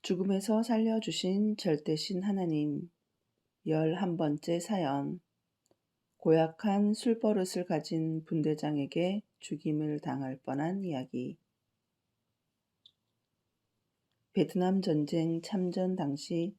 죽음에서 살려주신 절대신 하나님. 11번째 사연. 고약한 술버릇을 가진 분대장에게 죽임을 당할 뻔한 이야기. 베트남 전쟁 참전 당시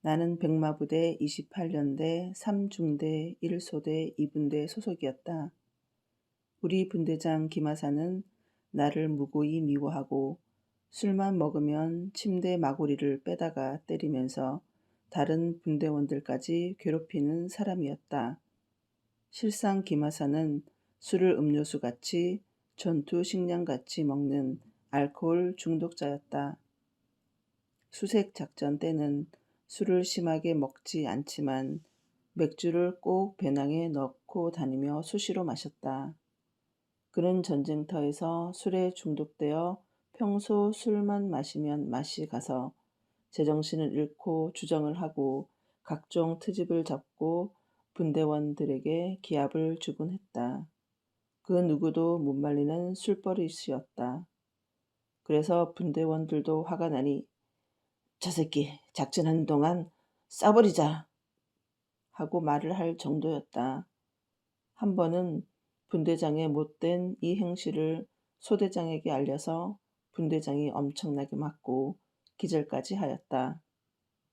나는 백마부대 28년대 3중대 1소대 2분대 소속이었다. 우리 분대장 김하사는 나를 무고히 미워하고 술만 먹으면 침대 마구리를 빼다가 때리면서 다른 분대원들까지 괴롭히는 사람이었다. 실상 김하사는 술을 음료수같이 전투 식량같이 먹는 알코올 중독자였다. 수색 작전 때는 술을 심하게 먹지 않지만 맥주를 꼭 배낭에 넣고 다니며 수시로 마셨다. 그는 전쟁터에서 술에 중독되어 평소 술만 마시면 맛이 가서 제정신을 잃고 주정을 하고 각종 트집을 잡고 분대원들에게 기합을 주곤 했다. 그 누구도 못 말리는 술버릇이었다. 그래서 분대원들도 화가 나니 "저 새끼 작전하는 동안 쏴버리자" 하고 말을 할 정도였다. 한 번은 분대장의 못된 이 행실을 소대장에게 알려서 분대장이 엄청나게 맞고 기절까지 하였다.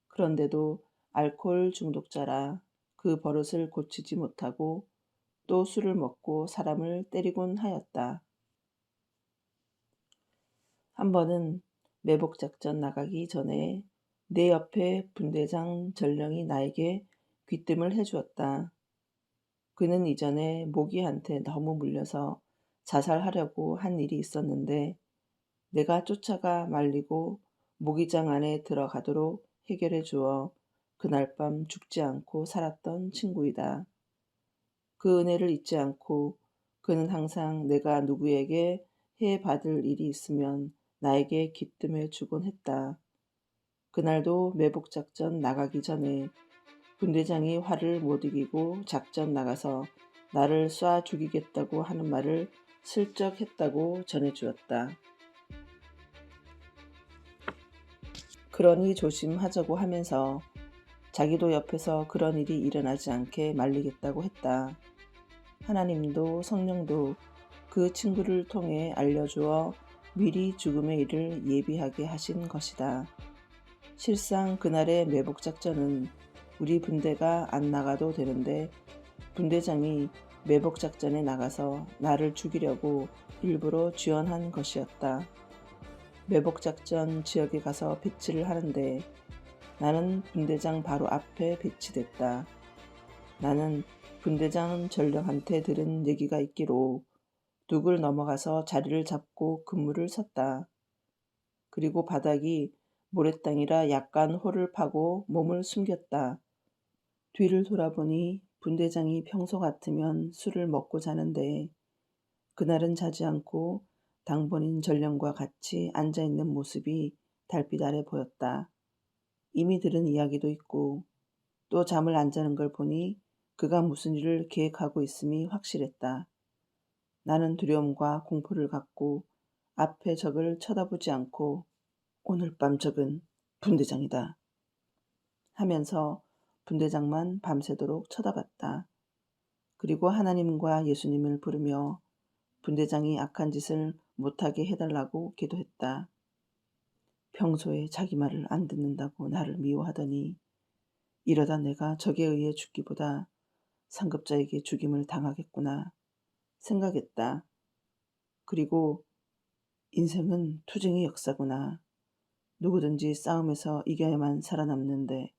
그런데도 알코올 중독자라 그 버릇을 고치지 못하고 또 술을 먹고 사람을 때리곤 하였다. 한 번은 매복작전 나가기 전에 내 옆에 분대장 전령이 나에게 귀뜸을 해주었다. 그는 이전에 모기한테 너무 물려서 자살하려고 한 일이 있었는데 내가 쫓아가 말리고 모기장 안에 들어가도록 해결해 주어 그날 밤 죽지 않고 살았던 친구이다. 그 은혜를 잊지 않고 그는 항상 내가 누구에게 해 받을 일이 있으면 나에게 기뜸해 주곤 했다. 그날도 매복작전 나가기 전에 분대장이 화를 못 이기고 작전 나가서 나를 쏴 죽이겠다고 하는 말을 슬쩍 했다고 전해주었다. 그러니 조심하자고 하면서 자기도 옆에서 그런 일이 일어나지 않게 말리겠다고 했다. 하나님도 성령도 그 친구를 통해 알려주어 미리 죽음의 일을 예비하게 하신 것이다. 실상 그날의 매복작전은 우리 분대가 안 나가도 되는데 분대장이 매복작전에 나가서 나를 죽이려고 일부러 지원한 것이었다. 매복작전 지역에 가서 배치를 하는데 나는 분대장 바로 앞에 배치됐다. 나는 분대장 전령한테 들은 얘기가 있기로 둑을 넘어가서 자리를 잡고 근무를 섰다. 그리고 바닥이 모래땅이라 약간 홀을 파고 몸을 숨겼다. 뒤를 돌아보니 분대장이 평소 같으면 술을 먹고 자는데 그날은 자지 않고 당번인 전령과 같이 앉아있는 모습이 달빛 아래 보였다. 이미 들은 이야기도 있고 또 잠을 안 자는 걸 보니 그가 무슨 일을 계획하고 있음이 확실했다. 나는 두려움과 공포를 갖고 앞에 적을 쳐다보지 않고 오늘 밤 적은 분대장이다 하면서 분대장만 밤새도록 쳐다봤다. 그리고 하나님과 예수님을 부르며 분대장이 악한 짓을 못하게 해달라고 기도했다. 평소에 자기 말을 안 듣는다고 나를 미워하더니 이러다 내가 적에 의해 죽기보다 상급자에게 죽임을 당하겠구나 생각했다. 그리고 인생은 투쟁의 역사구나. 누구든지 싸움에서 이겨야만 살아남는데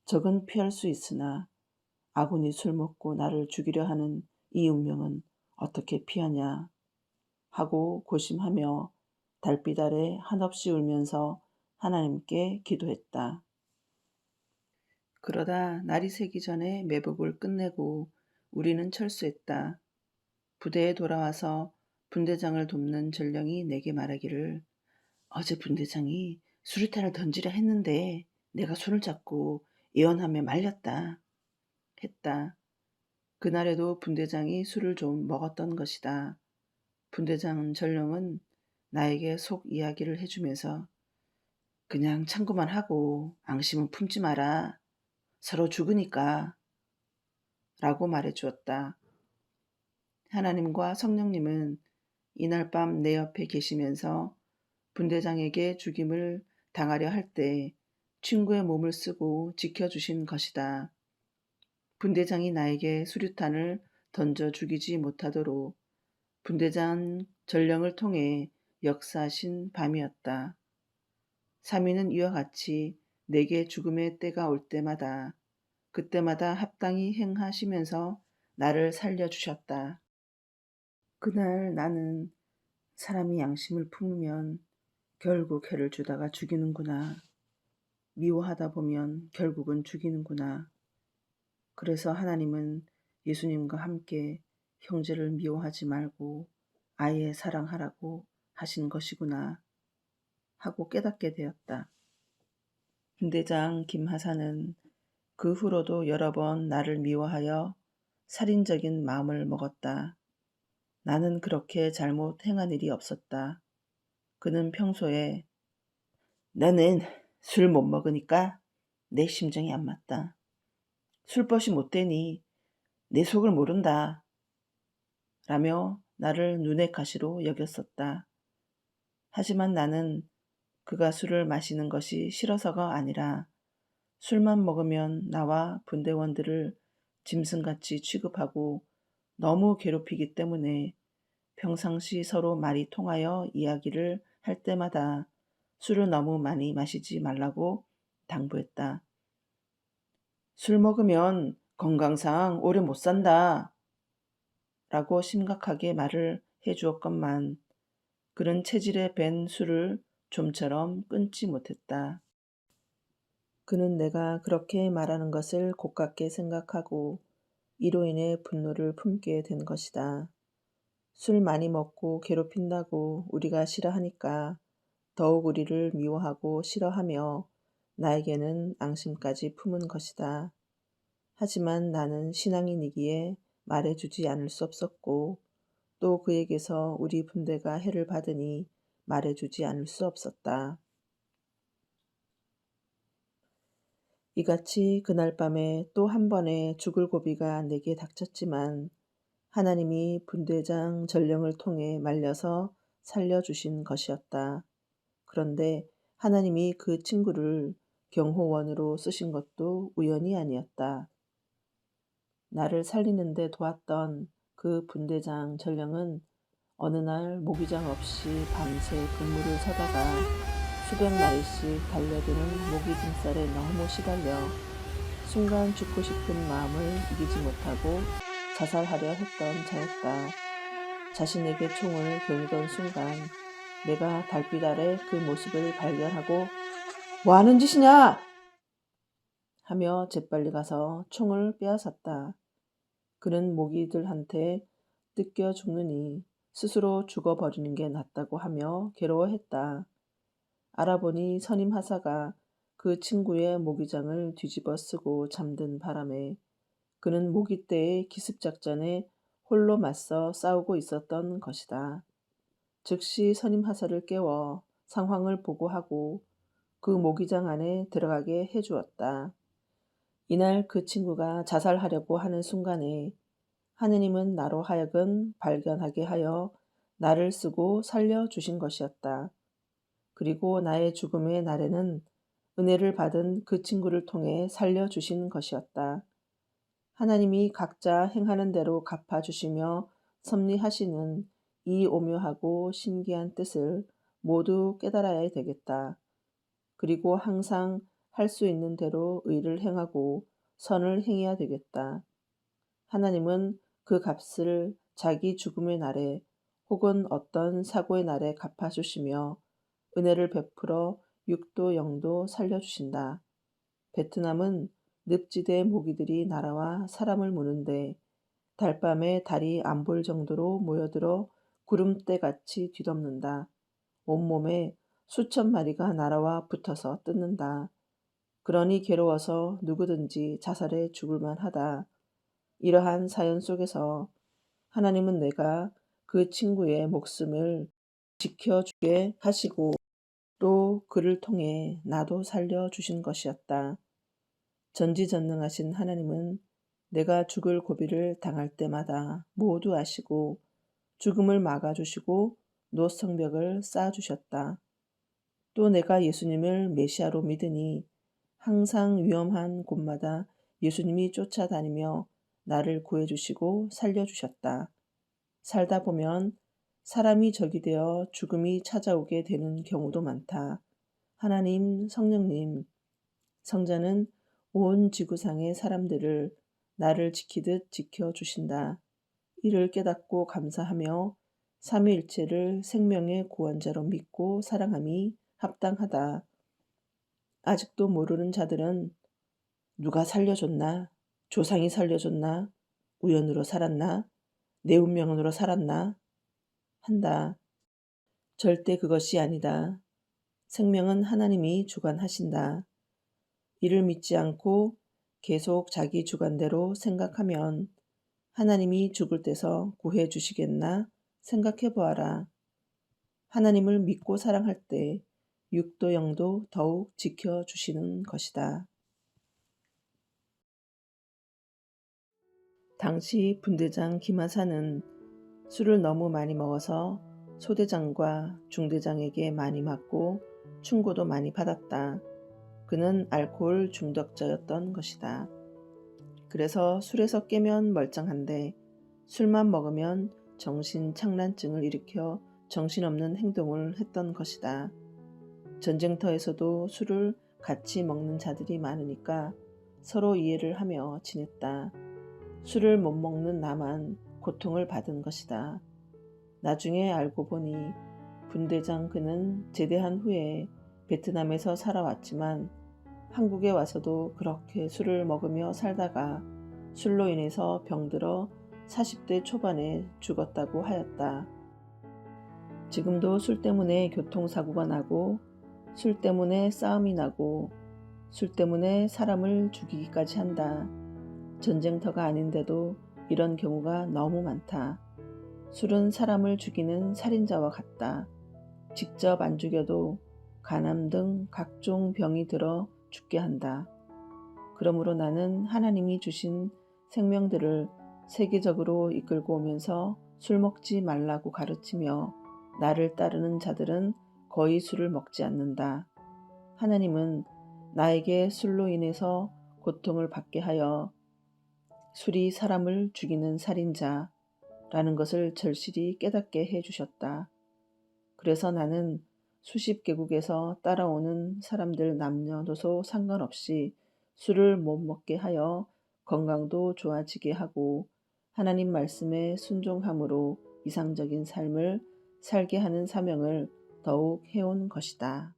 적은 피할 수 있으나 아군이 술 먹고 나를 죽이려 하는 이 운명은 어떻게 피하냐 하고 고심하며 달빛 아래 한없이 울면서 하나님께 기도했다. 그러다 날이 새기 전에 매복을 끝내고 우리는 철수했다. 부대에 돌아와서 분대장을 돕는 전령이 내게 말하기를 어제 분대장이 수류탄을 던지려 했는데 내가 손을 잡고 예언하며 말렸다 했다. 그날에도 분대장이 술을 좀 먹었던 것이다. 분대장 전령은 나에게 속 이야기를 해주면서 그냥 참고만 하고 앙심은 품지 마라. 서로 죽으니까 라고 말해 주었다. 하나님과 성령님은 이날 밤 내 옆에 계시면서 분대장에게 죽임을 당하려 할 때 친구의 몸을 쓰고 지켜주신 것이다. 분대장이 나에게 수류탄을 던져 죽이지 못하도록 분대장 전령을 통해 역사하신 밤이었다. 3위는 이와 같이 내게 죽음의 때가 올 때마다 그때마다 합당히 행하시면서 나를 살려주셨다. 그날 나는 사람이 양심을 품으면 결국 해를 주다가 죽이는구나. 미워하다 보면 결국은 죽이는구나. 그래서 하나님은 예수님과 함께 형제를 미워하지 말고 아예 사랑하라고 하신 것이구나 하고 깨닫게 되었다. 분대장 김하사는 그 후로도 여러 번 나를 미워하여 살인적인 마음을 먹었다. 나는 그렇게 잘못 행한 일이 없었다. 그는 평소에 나는 술 못 먹으니까 내 심정이 안 맞다. 술벗이 못 되니 내 속을 모른다. 라며 나를 눈의 가시로 여겼었다. 하지만 나는 그가 술을 마시는 것이 싫어서가 아니라 술만 먹으면 나와 분대원들을 짐승같이 취급하고 너무 괴롭히기 때문에 평상시 서로 말이 통하여 이야기를 할 때마다 술을 너무 많이 마시지 말라고 당부했다. 술 먹으면 건강상 오래 못 산다. 라고 심각하게 말을 해주었건만 그런 체질에 밴 술을 좀처럼 끊지 못했다. 그는 내가 그렇게 말하는 것을 고깝게 생각하고 이로 인해 분노를 품게 된 것이다. 술 많이 먹고 괴롭힌다고 우리가 싫어하니까 더욱 우리를 미워하고 싫어하며 나에게는 앙심까지 품은 것이다. 하지만 나는 신앙인이기에 말해주지 않을 수 없었고 또 그에게서 우리 분대가 해를 받으니 말해주지 않을 수 없었다. 이같이 그날 밤에 또 한 번의 죽을 고비가 내게 닥쳤지만 하나님이 분대장 전령을 통해 말려서 살려주신 것이었다. 그런데 하나님이 그 친구를 경호원으로 쓰신 것도 우연이 아니었다. 나를 살리는데 도왔던 그 분대장 전령은 어느 날 모기장 없이 밤새 근무를 서다가 수백 마리씩 달려드는 모기 등살에 너무 시달려 순간 죽고 싶은 마음을 이기지 못하고 자살하려 했던 자였다. 자신에게 총을 겨누던 순간 내가 달빛 아래 그 모습을 발견하고 뭐 하는 짓이냐? 하며 재빨리 가서 총을 빼앗았다. 그는 모기들한테 뜯겨 죽느니 스스로 죽어버리는 게 낫다고 하며 괴로워했다. 알아보니 선임 하사가 그 친구의 모기장을 뒤집어 쓰고 잠든 바람에 그는 모기떼의 기습작전에 홀로 맞서 싸우고 있었던 것이다. 즉시 선임 하사를 깨워 상황을 보고하고 그 모기장 안에 들어가게 해주었다. 이날 그 친구가 자살하려고 하는 순간에 하느님은 나로 하여금 발견하게 하여 나를 쓰고 살려주신 것이었다. 그리고 나의 죽음의 날에는 은혜를 받은 그 친구를 통해 살려주신 것이었다. 하나님이 각자 행하는 대로 갚아주시며 섭리하시는 이 오묘하고 신기한 뜻을 모두 깨달아야 되겠다. 그리고 항상 할 수 있는 대로 의를 행하고 선을 행해야 되겠다. 하나님은 그 값을 자기 죽음의 날에 혹은 어떤 사고의 날에 갚아주시며 은혜를 베풀어 육도 영도 살려주신다. 베트남은 늪지대 모기들이 날아와 사람을 무는데 달밤에 달이 안 보일 정도로 모여들어 구름대같이 뒤덮는다. 온몸에 수천 마리가 날아와 붙어서 뜯는다. 그러니 괴로워서 누구든지 자살해 죽을 만하다. 이러한 사연 속에서 하나님은 내가 그 친구의 목숨을 지켜주게 하시고 또 그를 통해 나도 살려주신 것이었다. 전지전능하신 하나님은 내가 죽을 고비를 당할 때마다 모두 아시고 죽음을 막아주시고 노성벽을 쌓아주셨다. 또 내가 예수님을 메시아로 믿으니 항상 위험한 곳마다 예수님이 쫓아다니며 나를 구해주시고 살려주셨다. 살다 보면 사람이 적이 되어 죽음이 찾아오게 되는 경우도 많다. 하나님, 성령님, 성자는 온 지구상의 사람들을 나를 지키듯 지켜주신다. 이를 깨닫고 감사하며 삼위일체를 생명의 구원자로 믿고 사랑함이 합당하다. 아직도 모르는 자들은 누가 살려줬나? 조상이 살려줬나? 우연으로 살았나? 내 운명으로 살았나? 한다. 절대 그것이 아니다. 생명은 하나님이 주관하신다. 이를 믿지 않고 계속 자기 주관대로 생각하면 하나님이 죽을 때서 구해 주시겠나 생각해 보아라. 하나님을 믿고 사랑할 때 육도 영도 더욱 지켜 주시는 것이다. 당시 분대장 김하사는 술을 너무 많이 먹어서 소대장과 중대장에게 많이 맞고 충고도 많이 받았다. 그는 알코올 중독자였던 것이다. 그래서 술에서 깨면 멀쩡한데 술만 먹으면 정신착란증을 일으켜 정신없는 행동을 했던 것이다. 전쟁터에서도 술을 같이 먹는 자들이 많으니까 서로 이해를 하며 지냈다. 술을 못 먹는 나만 고통을 받은 것이다. 나중에 알고 보니 분대장 그는 제대한 후에 베트남에서 살아왔지만 한국에 와서도 그렇게 술을 먹으며 살다가 술로 인해서 병들어 40대 초반에 죽었다고 하였다. 지금도 술 때문에 교통사고가 나고 술 때문에 싸움이 나고 술 때문에 사람을 죽이기까지 한다. 전쟁터가 아닌데도 이런 경우가 너무 많다. 술은 사람을 죽이는 살인자와 같다. 직접 안 죽여도 간암 등 각종 병이 들어 죽게 한다. 그러므로 나는 하나님이 주신 생명들을 세계적으로 이끌고 오면서 술 먹지 말라고 가르치며 나를 따르는 자들은 거의 술을 먹지 않는다. 하나님은 나에게 술로 인해서 고통을 받게 하여 술이 사람을 죽이는 살인자라는 것을 절실히 깨닫게 해주셨다. 그래서 나는 수십 개국에서 따라오는 사람들 남녀노소 상관없이 술을 못 먹게 하여 건강도 좋아지게 하고 하나님 말씀에 순종함으로 이상적인 삶을 살게 하는 사명을 더욱 해온 것이다.